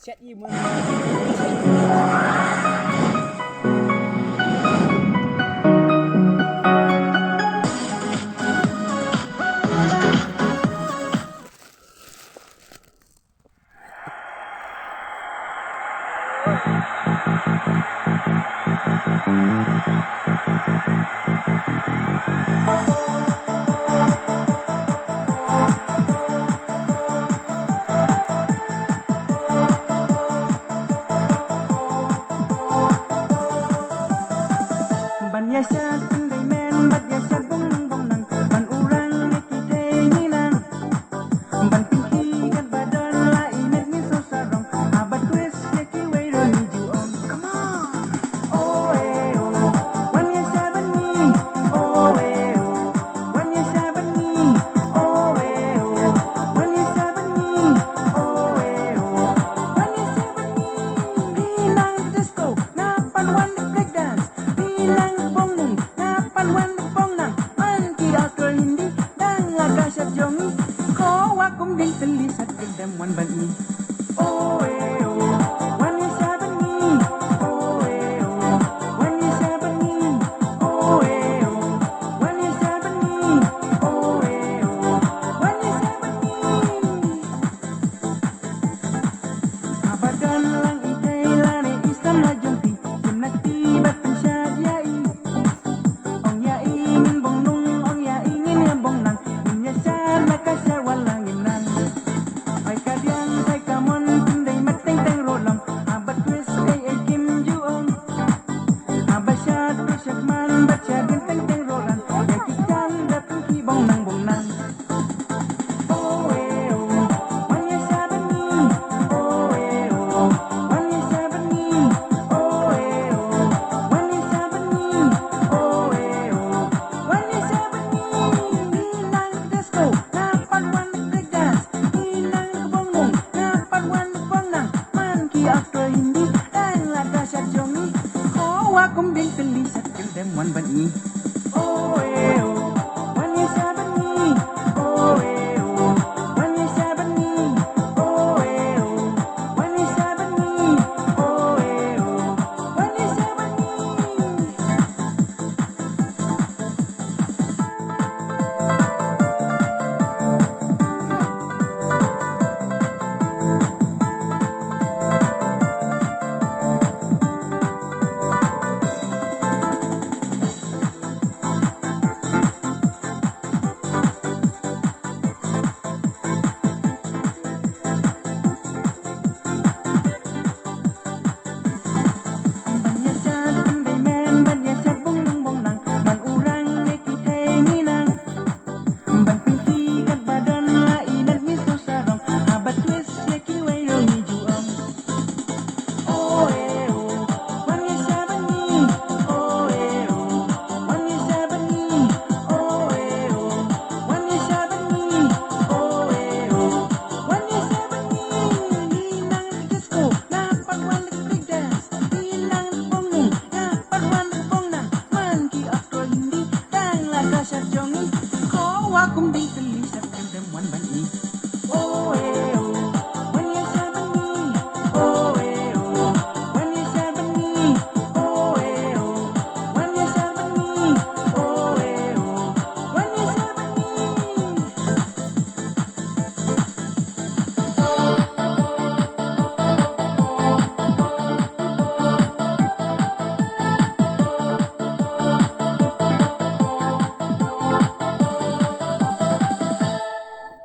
chat you mun. Banyasat pandai men, banyasat bong bong nang, ban urang nekite ni nang, ban pinki kat badan la inet ni so sarong, abat twist yaki wairo ni juom. Come on, oh eh oh, banyasat bani, oh eh oh, banyasat bani, oh eh oh, banyasat bani, oh eh oh, banyasat bani. Bilang disco, napan wan break dance, bilang hindi dan agak jongi ko wa kum ding teli sat gedam wan bani oh eh oh wan ni sabani oh eh oh wan ni sabani oh eh oh wan ni sabani oh eh oh wan ni sabani abadan lang itay lani islam na jumpi jumnati bat pensyadiyai ong ya ingin bong nung ong ya ingin yang bong nang menyesal nakasar walang inang ay kadyang ay kamon pinday mateng teng rolam abat twist ay kim juong abat syad pisyak man baca genteng teng rolan ay kitan datang kibong nang oh eh oh wanya sabani oh eh oh wanya sabani oh eh oh wanya sabani oh eh oh wanya sabani bilang disco napan wan break dance bilang kebongong napan wan bonang man ki aktor hindi dan laga syad jongi ko wa kum ding teli sat gendem wan bani